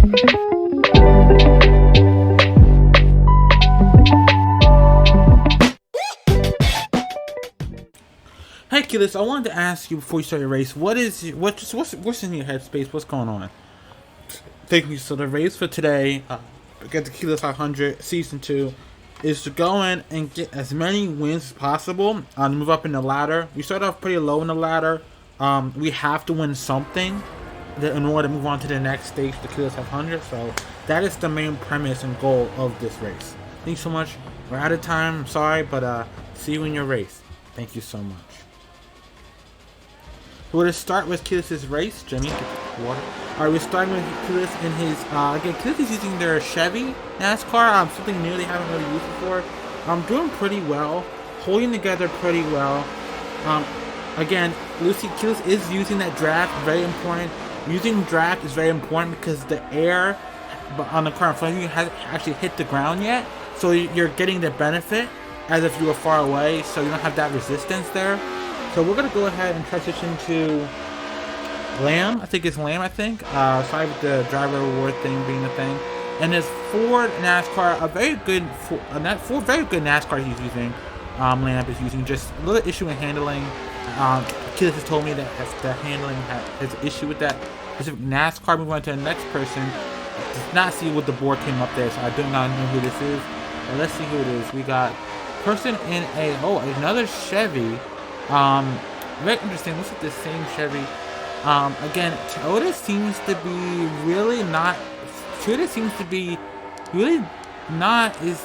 Hey, Keyless, I wanted to ask you before you start your race, what's in your headspace? What's going on? Thank you. So the race for today, against the Keyless 500 Season 2, is to go in and get as many wins as possible to move up in the ladder. We started off pretty low in the ladder. We have to win something in order to move on to the next stage, the Keyless 500. So that is the main premise and goal of this race. Thanks so much. We're out of time. I'm sorry, but see you in your race. Thank you so much. We're going to start with Keyless' race. Jimmy, get the water. Alright, we're starting with Keyless in his, again, Keyless is using their Chevy Nascar, something new they haven't really used before. Doing pretty well, holding together pretty well. Again, Keyless is using that draft, very important. Using draft is very important because the air on the car in front of you hasn't actually hit the ground yet, so you're getting the benefit as if you were far away, so you don't have that resistance there. So we're going to go ahead and transition to Lamb. I think it's Lamb, sorry with the driver reward thing being the thing. And this Ford NASCAR, a very good NASCAR he's using. Lamb is using just a little issue in handling. Keyless has told me that the handling has an issue with that specific NASCAR. Moving on to the next person. Does not see what the board came up there, so I do not know who this is. But let's see who it is. We got person in another Chevy. Very interesting. Looks like the same Chevy. Again, Toyota seems to be really not as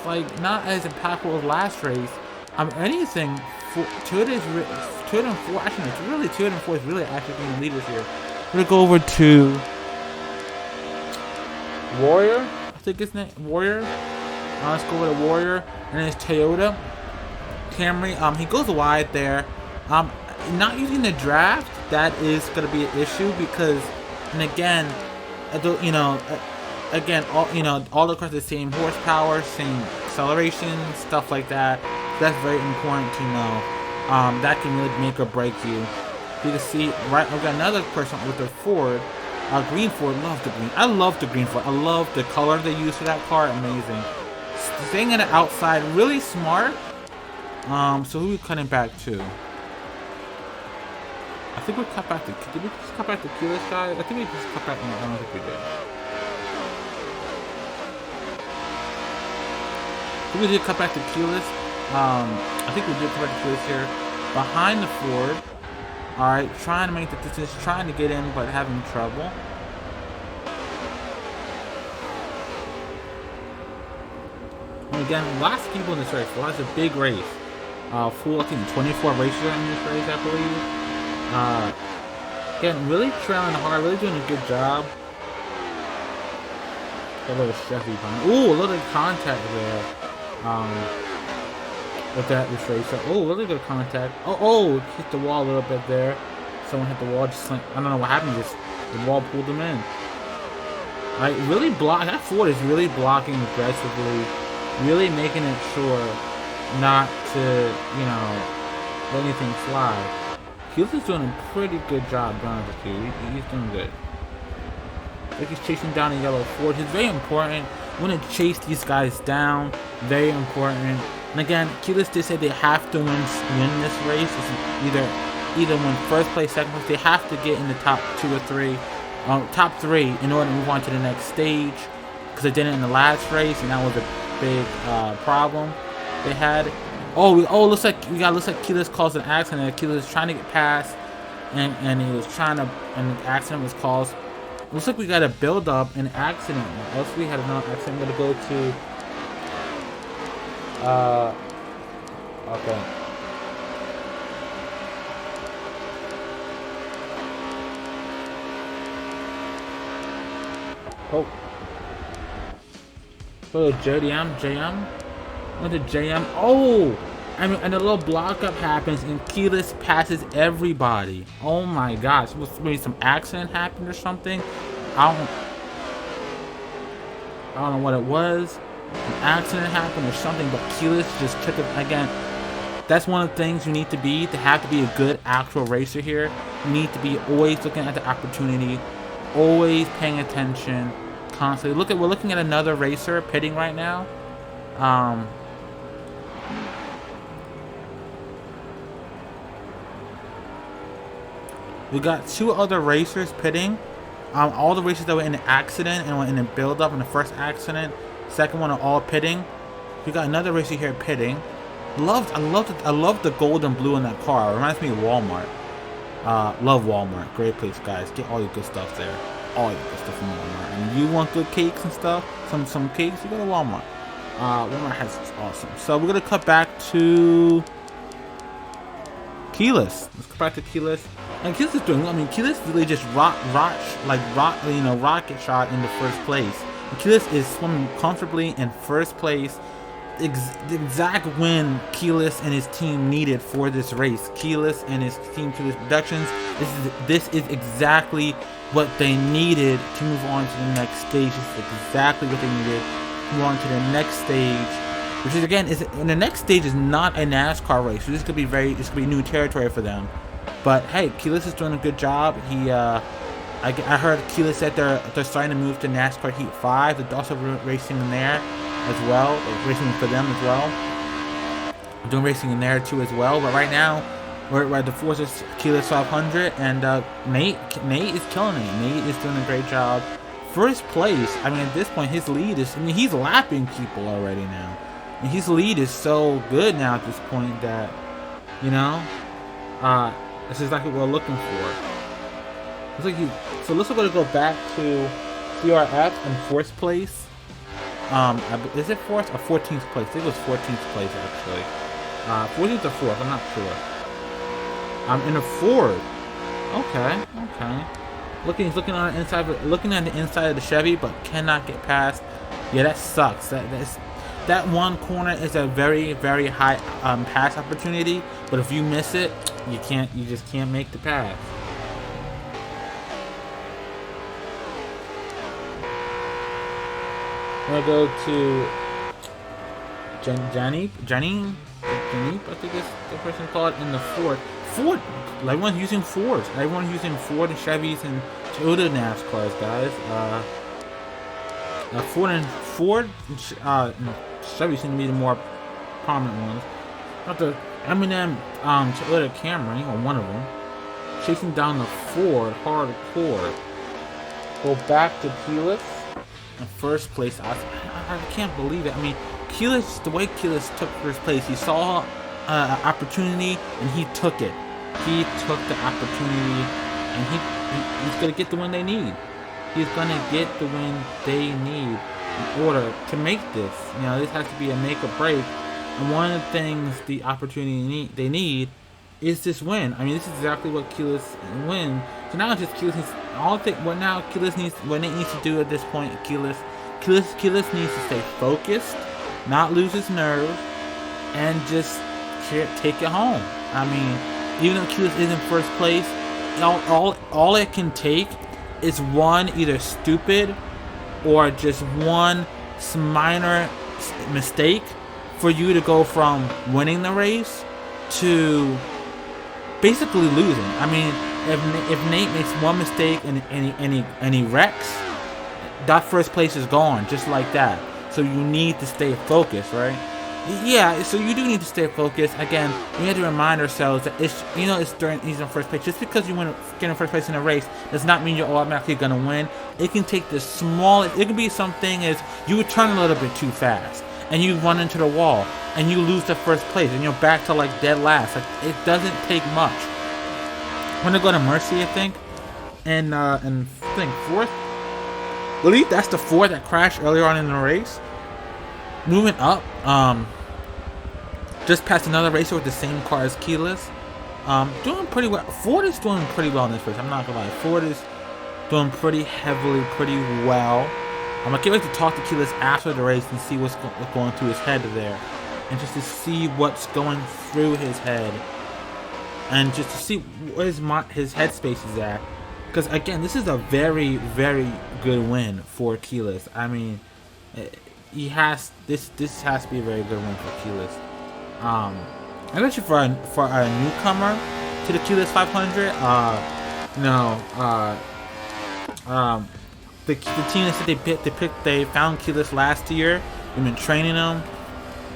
impactful as last race. Anything for Toyota and Ford. Actually, it's really Toyota and Ford is really actually being the leaders here. We're gonna go over to Warrior. I think his name Warrior. Let's go with a Warrior, and it's Toyota Camry. He goes wide there. Not using the draft, that is going to be an issue because, and again, all across the same horsepower, same acceleration, stuff like that. That's very important to know. That can really make or break you. You can see, right, I've got another person with a Ford, green Ford. Love the green. I love the green Ford. I love the color they use for that car. Amazing. Staying on the outside, really smart. So who are we cutting back to? I think we cut back to. Did we just cut back to Keyless guy? I think we just cut back. No, I don't think we did. I think we did cut back to Keyless. I think we did cut back to Keyless here. Behind the Ford. Alright, trying to make the distance, trying to get in, but having trouble. And again, lots of people in this race. Well, it's a big race. I think 24 races in this race, I believe. Again, really trailing hard, really doing a good job. A little Chevy behind. Ooh, a little contact there. With this racer. Oh, really good contact. Oh, hit the wall a little bit there. Someone hit the wall. Just like, I don't know what happened. Just the wall pulled them in. Alright, really block. That Ford is really blocking aggressively. Really making it sure not to, let anything fly. Keyless is doing a pretty good job, to be honest with you. He's doing good. Like he's chasing down a yellow Ford. It's very important. You want to chase these guys down. Very important. And again, Keyless did say they have to win this race. It's either win first place, second place. They have to get in the top 2 or 3, top 3 in order to move on to the next stage. Because they didn't in the last race, and that was a big problem they had. Looks like Keyless caused an accident. Keyless was trying to get past, and he was trying to, and the accident was caused. Looks like we got a build up an accident. Else we had another accident. I'm gonna go to. Okay. Oh. So JM. Went to JM. Oh! And a little block up happens and Keyless passes everybody. Oh my gosh. Maybe some accident happened or something. I don't know what it was. An accident happened or something, but Keyless just took it again. That's one of the things you need to be to have to be a good actual racer here. You need to be always looking at the opportunity, always paying attention, constantly. We're looking at another racer pitting right now. We got 2 other racers pitting. All the racers that were in an accident and were in a build-up in the first accident, second one are all pitting. We got another racer here pitting. I love the gold and blue in that car. It reminds me of Walmart. Love Walmart. Great place, guys. Get all your good stuff there. All your good stuff from Walmart. And you want good cakes and stuff, some cakes, you go to Walmart. Walmart has awesome. So we're gonna cut back to Keyless. Let's cut back to Keyless. And Keyless is doing. I mean, Keyless really just rocket shot in the first place. And Keyless is swimming comfortably in first place. The exact win Keyless and his team needed for this race. Keyless and his team, Keyless Productions. This is exactly what they needed to move on to the next stage. This is exactly what they needed to move on to the next stage. Which is again, the next stage is not a NASCAR race. So this could be new territory for them. But hey, Keyless is doing a good job. I heard Keyless said they're starting to move to NASCAR Heat 5. They're also racing in there as well, racing for them as well. Doing racing in there too as well. But right now, we're at the Forza Keyless 500, and Nate is killing it. Nate is doing a great job. First place. I mean, at this point, his lead is. I mean, he's lapping people already now. And his lead is so good now at this point that, you know, that's exactly what we're looking for. So looks like we're gonna go back to CRF in 4th place. Is it 4th or 14th place? I think it was 14th place actually. 14th or 4th, I'm not sure. I'm in a Ford. Okay. He's looking on the inside, looking at the inside of the Chevy, but cannot get past. Yeah, that sucks. That one corner is a very, very high pass opportunity, but if you miss it, you just can't make the pass. I'm gonna go to Janine, I think is the person called in the Ford. Everyone's using Fords. Everyone's using Ford and Chevys and Toyota NASCARs, guys. Ford and Chevy seem to be the more prominent ones. Got the M&M Toyota Camry, or one of them, chasing down the Ford hardcore. Go back to Keyless in first place. I can't believe it. I mean, Keyless, the way Keyless took first place, he saw an opportunity and he took it. He took the opportunity, and he's gonna get the win they need. He's gonna get the win they need in order to make this. You know, this has to be a make or break. And one of the things, the opportunity they need, is this win. I mean, this is exactly what Keyless win. So now it's just Keyless needs what Nate needs to do at this point. Keyless needs to stay focused, not lose his nerve, and just take it home. I mean, even though Keyless is in first place, all it can take is one either stupid or just one minor mistake for you to go from winning the race to basically losing. I mean, if Nate makes one mistake and he wrecks, that first place is gone just like that. So you need to stay focused, right? Yeah, so you do need to stay focused. Again, we have to remind ourselves that he's in first place. Just because you get in first place in a race does not mean you're automatically gonna win. It can take the smallest. It can be something as you turn a little bit too fast and you run into the wall and you lose the first place and you're back to like dead last. Like, it doesn't take much. I'm gonna go to Mercy, I think, and I think 4th. I believe that's the Ford that crashed earlier on in the race. Moving up, just past another racer with the same car as Keyless. Doing pretty well. Ford is doing pretty well in this race. I'm not gonna lie. Ford is doing pretty well. I'm gonna get ready to talk to Keyless after the race and see what's going through his head there, and just to see what's going through his head, and just to see where his headspace is at. Because again, this is a very, very good win for Keyless. I mean, this has to be a very good win for Keyless. Especially for a newcomer to the Keyless 500. the team that said they found Keyless last year. They've been training him,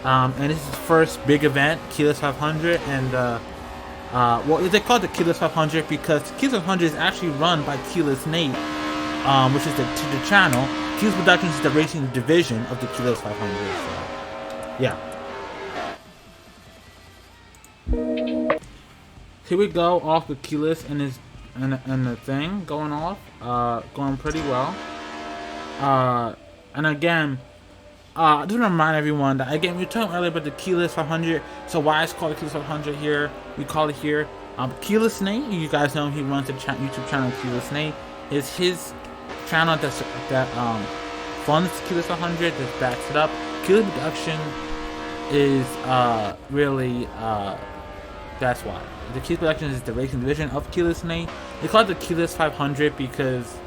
and this is his first big event, Keyless 500, and well, they call it the Keyless 500 because Keyless 500 is actually run by Keyless Nate, which is the channel. Keyless Productions is the racing division of the Keyless 500. So, yeah. Here we go, off the Keyless and his and the thing going off, going pretty well. And again, just want to remind everyone that again we were talking earlier about the Keyless 500. So why it's called the Keyless 500 here? We call it here. Keyless Nate, you guys know he runs the YouTube channel. Keyless Nate is his channel that funds Keyless 100, that backs it up. Keyless Production is really that's why. The Keyless Production is the racing division of Keyless Nate. They call it the Keyless 500 because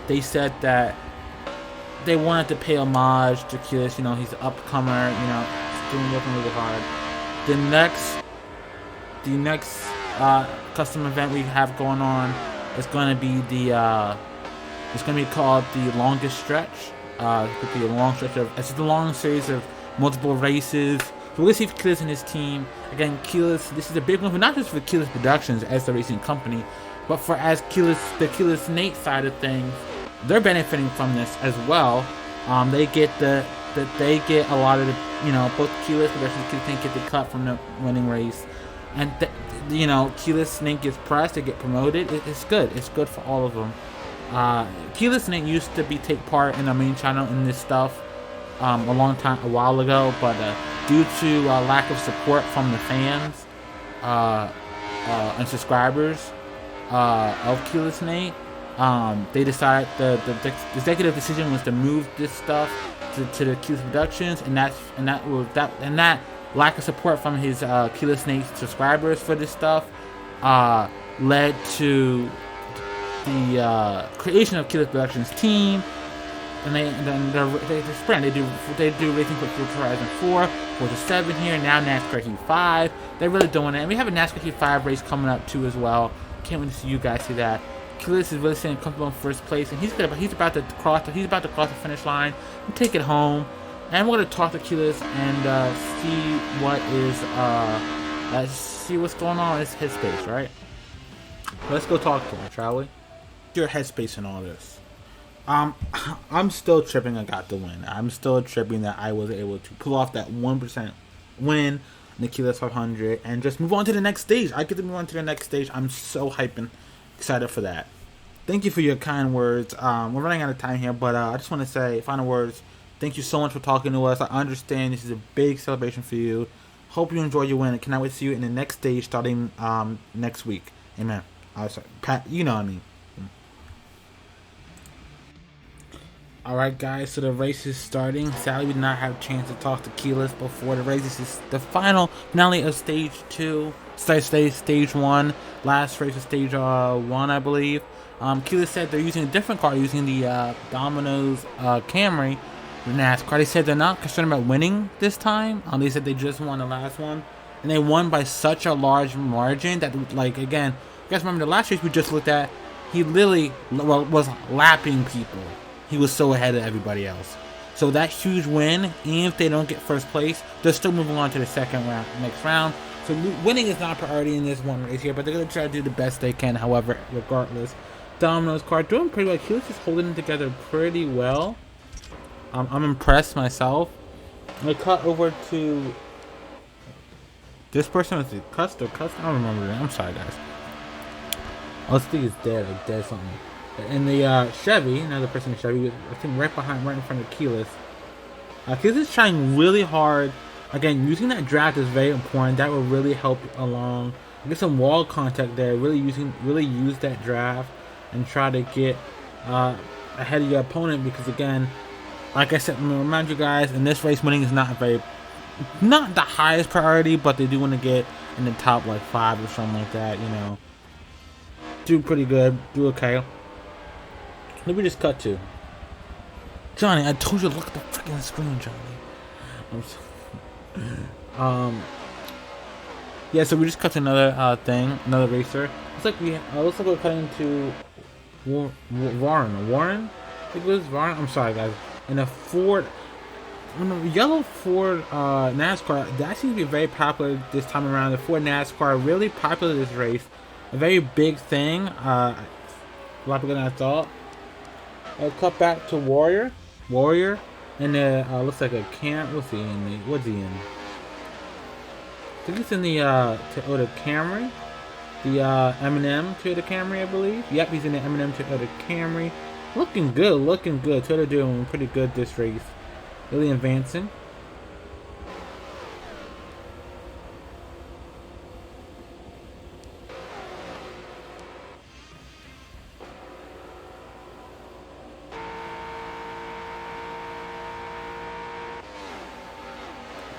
they said that they wanted to pay homage to Keyless. You know, he's an upcomer. You know, he's working really hard. The next custom event we have going on is going to be it's going to be called the Longest Stretch. It could be a long stretch of, it's a long series of multiple races. So we'll see if Keyless and his team, again, Keyless, this is a big one, but not just for Keyless Productions as the racing company, but for as the Keyless Nate side of things, they're benefiting from this as well. They get they get a lot of the, you know, both Keyless Productions, Keyless Nate get the cut from the winning race, and you know, Keyless Nate gets pressed, they get promoted. It's good. It's good for all of them. Keyless Nate used to take part in the main channel in this stuff a while ago, but due to lack of support from the fans and subscribers of Keyless Nate, they decided the executive decision was to move this stuff to the Keyless Productions, and that lack of support from his Keyless Nate subscribers for this stuff led to the creation of Keyless Productions team. And they sprint. They do racing for Forza Horizon 4, Forza 7 here, now NASCAR Heat 5. They're really doing it. And we have a NASCAR Heat 5 race coming up too as well. Can't wait to see you guys see that. Keyless is really staying comfortable in first place, and he's about to cross the finish line and take it home. And we're gonna talk to Keyless and see what's going on in his headspace, right? Let's go talk to him, shall we? Your headspace in all this. I'm still tripping I got the win. I'm still tripping that I was able to pull off that 1% win in the Keyless 500 and just move on to the next stage. I get to move on to the next stage. I'm so hyping, excited for that. Thank you for your kind words. We're running out of time here, but I just want to say final words. Thank you so much for talking to us. I understand this is a big celebration for you. Hope you enjoy your win. I cannot wait to see you in the next stage starting next week. Amen. Sorry, Pat, you know what I mean. Alright guys, so the race is starting. Sadly we did not have a chance to talk to Keyless before the race. This is the final finale of stage 2. Stage 1. Last race was stage 1, I believe. Keyless said they're using a different car, using the Domino's Camry, the NASCAR. They said they're not concerned about winning this time. They said they just won the last one. And they won by such a large margin that, like, again, you guys remember the last race we just looked at, he literally was lapping people. He was so ahead of everybody else. So that huge win, even if they don't get first place, they're still moving on to the next round. So winning is not a priority in this one race here, but they're going to try to do the best they can, however, regardless. Domino's car doing pretty well. Keyless is holding it together pretty well. I'm impressed myself. I cut over to this person. Was it Cust or Cust? I don't remember. I'm sorry, guys. I think it's dead, like dead something. And the Chevy, another person in Chevy, I think right in front of Keyless. Keyless is trying really hard. Again, using that draft is very important. That will really help along. Get some wall contact there. Really use that draft and try to get ahead of your opponent, because again, like I said, I'm gonna remind you guys, in this race, winning is not the highest priority, but they do want to get in the top like 5 or something like that. You know, do pretty good, do okay. Let me just cut to Johnny. I told you to look at the freaking screen, Johnny. Yeah, so we just cut to another another racer. Looks like we're cutting to Warren, I think it was Warren. I'm sorry, guys. In a Ford, yellow Ford NASCAR that seems to be very popular this time around. The Ford NASCAR really popular this race, a very big thing. A lot bigger than I thought. I'll cut back to Warrior, and looks like a cam. What's he in? What's he in? I think it's in the Toyota Camry. The M&M Toyota Camry, I believe. Yep, he's in the M&M Toyota Camry. Looking good, looking good. Toyota doing pretty good this race. Really advancing.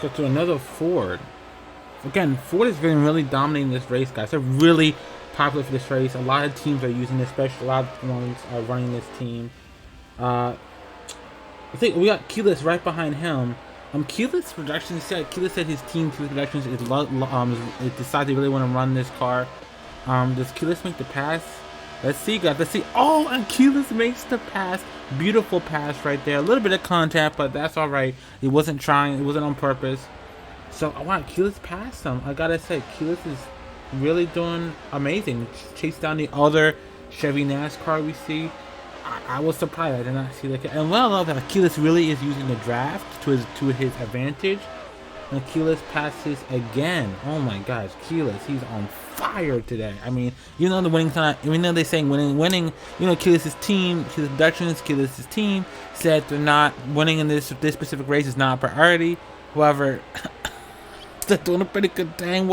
Go to another Ford. Again, Ford has been really dominating this race, guys. They're really popular for this race. A lot of teams are using this, especially a lot of ones are running this team. I think we got Keyless right behind him. Keyless Productions said Keyless said his team Keyless Productions is decided they really want to run this car. Does Keyless make the pass? Let's see, guys. Let's see. Oh, and Keyless makes the pass. Beautiful pass right there. A little bit of contact, but that's all right. He wasn't trying. It wasn't on purpose. So, wow, Keyless passed him. I gotta say, Keyless is really doing amazing. Chased down the other Chevy NASCAR we see. I was surprised. I did not see that. And what I love that Keyless really is using the draft to his advantage. And Keyless passes again. Oh my gosh, Keyless, he's on fire today. I mean, you know the winning's not. Even though they're saying winning. You know, Keyless's team, Keyless Productions, Keyless's team said they're not winning in this specific race is not a priority. However, they're doing a pretty good, dang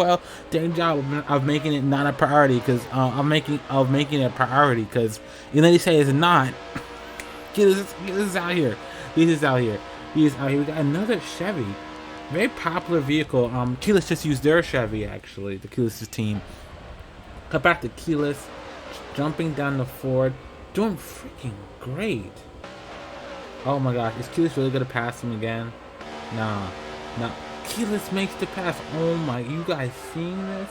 job of making it not a priority because of making it a priority because you know they say it's not. Keyless is out here. He is out here. We got another Chevy. Very popular vehicle. Keyless just used their Chevy, actually. The Keyless's team. Cut back to Keyless. Jumping down the Ford. Doing freaking great. Oh my gosh. Is Keyless really going to pass him again? Nah. Keyless makes the pass. Oh my. You guys seeing this?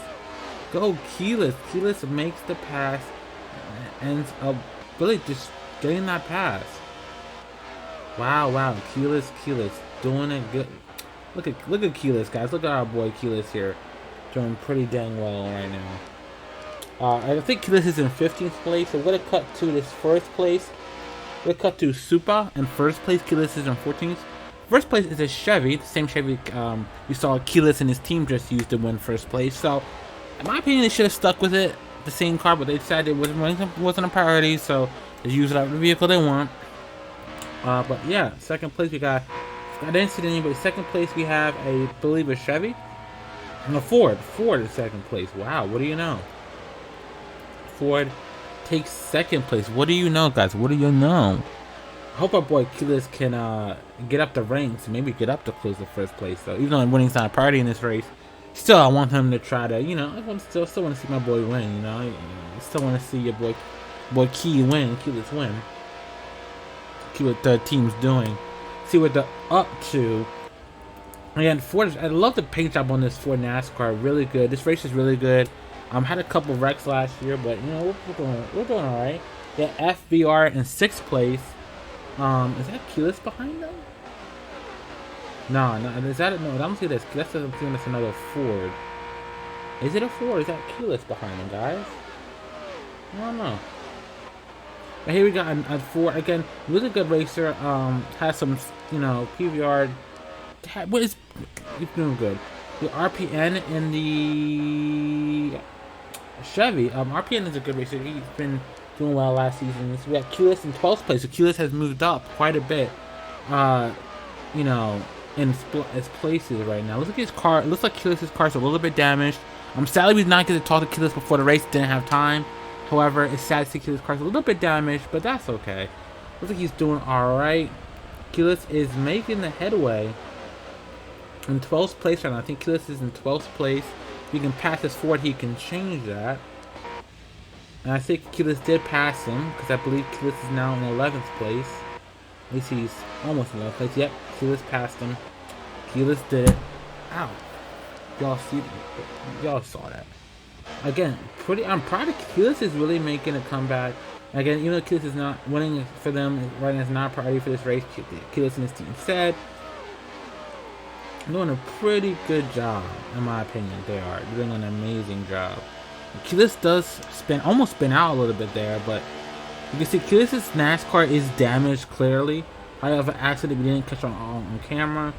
Go Keyless. Keyless makes the pass. And ends up really just getting that pass. Wow. Keyless doing it good. Look at Keyless, guys. Look at our boy Keyless here, doing pretty dang well right now. I think Keyless is in 15th place. So we're gonna cut to this first place. We're gonna cut to Supa in first place. Keyless is in 14th. First place is a Chevy, the same Chevy you saw Keyless and his team just used to win first place. So, in my opinion, they should have stuck with it, the same car, but they decided it wasn't a priority, so they used it out of the vehicle they want. But yeah, second place we got. I didn't see anybody. Second place we have I believe a Chevy. And a Ford. Ford is second place. Wow, what do you know? Ford takes second place. What do you know, guys? What do you know? I hope our boy Keyless can get up the ranks and maybe get up to close the first place. So even though winning's not a priority in this race, still I want him to try to, you know, I still want to see my boy win. You know, I still want to see your boy Key win, Keyless win. See what the team's doing. See what they're up to. Again, Ford. I love the paint job on this Ford NASCAR. Really good. This race is really good. Had a couple wrecks last year, but you know we're doing all right. Yeah, FBR in 6th place. Is that Keyless behind them? No. Is that no? I don't see this. That's another Ford. Is it a Ford? Is that Keyless behind them, guys? I don't know. But here we got a Ford again. Really good racer. Has some, you know, PVR. What is? He's doing good. The RPN in the Chevy. RPN is a good racer. He's been doing well last season. So we got Keyless in 12th place. So Keyless has moved up quite a bit. You know, in his places right now. Looks like his car. It looks like Keyless's car's a little bit damaged. Sadly we did not get to talk to Keyless before the race. Didn't have time. However, it's sad to see Keyless' car's a little bit damaged, but that's okay. Looks like he's doing alright. Keyless is making the headway. In 12th place right now. I think Keyless is in 12th place. If he can pass his Ford, he can change that. And I think Keyless did pass him, because I believe Keyless is now in 11th place. At least he's almost in 11th place. Yep, Keyless passed him. Keyless did it. Ow. Y'all saw that. Again, I'm proud of Keyless is really making a comeback. Again, even though Keyless is not winning for them, right now is not a priority for this race, Keyless and his team said, doing a pretty good job, in my opinion. They are doing an amazing job. Keyless does almost spin out a little bit there, but you can see Keyless's NASCAR is damaged clearly. I have an accident we didn't catch on camera.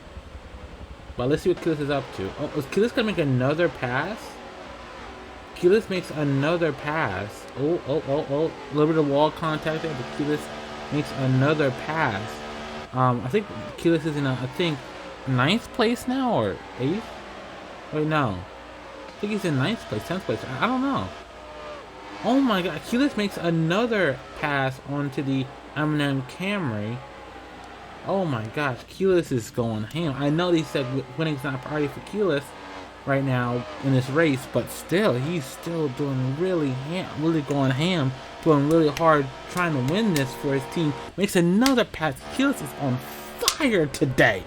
But let's see what Keyless is up to. Oh, is Keyless gonna make another pass? Keyless makes another pass. Oh. A little bit of wall contact there, but Keyless makes another pass. I think Keyless is in I think, 9th place now, or 8th? Wait, no. I think he's in 9th place, 10th place. I don't know. Oh my god, Keyless makes another pass onto the M&M Camry. Oh my gosh, Keyless is going ham. I know they said winning's not a priority for Keyless right now in this race, but still, he's still doing really going ham, doing really hard, trying to win this for his team. Makes another pass. Keyless is on fire today.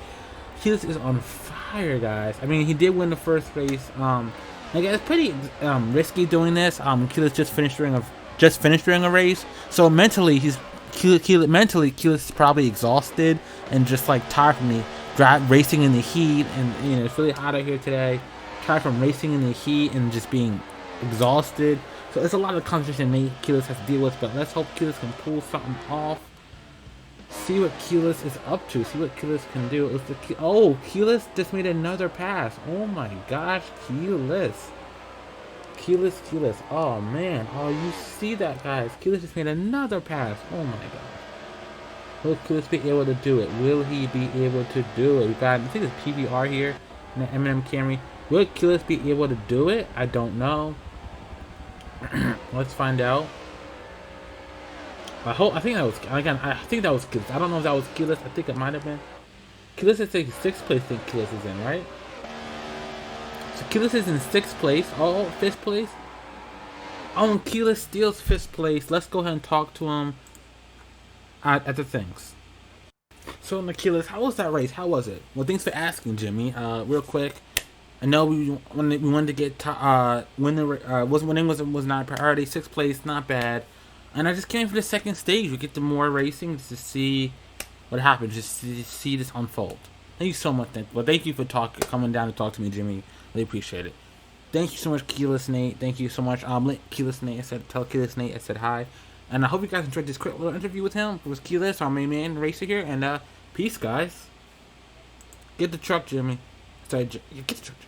Keyless is on fire, guys. I mean, he did win the first race. Like, it's pretty risky doing this. Keyless just finished during a race, so mentally Keyless is probably exhausted and just like tired from the racing in the heat, and you know it's really hot out here today. Tired from racing in the heat and just being exhausted. So there's a lot of concentration Keyless has to deal with, but let's hope Keyless can pull something off. See what Keyless is up to. See what Keyless can do. Keyless just made another pass. Oh my gosh, Keyless. Oh man. Oh, you see that, guys? Keyless just made another pass. Oh my gosh. Will Keyless be able to do it? Will he be able to do it? We got, I think it's PBR here in the M&M Camry. Will Keyless be able to do it? I don't know. Let's find out. I think that was Keyless. I don't know if that was Keyless. I think it might have been. Keyless is in 6th place. I think Keyless is in, right? So Keyless is in 6th place. Oh, 5th place. Oh, and Keyless steals 5th place. Let's go ahead and talk to him at the things. So, Keyless, how was that race? How was it? Well, thanks for asking, Jimmy. Real quick, I know we wanted to get winning was not a priority. 6th place, not bad. And I just came for the second stage. We get to more racing just to see what happens, just to see this unfold. Thank you so much. Thank you for coming down to talk to me, Jimmy. Really appreciate it. Thank you so much, Keyless Nate. Thank you so much. Keyless Nate. Tell Keyless Nate I said hi. And I hope you guys enjoyed this quick little interview with him. It was Keyless, our main man racer here. And peace, guys. Get the truck, Jimmy. Sorry, get the truck.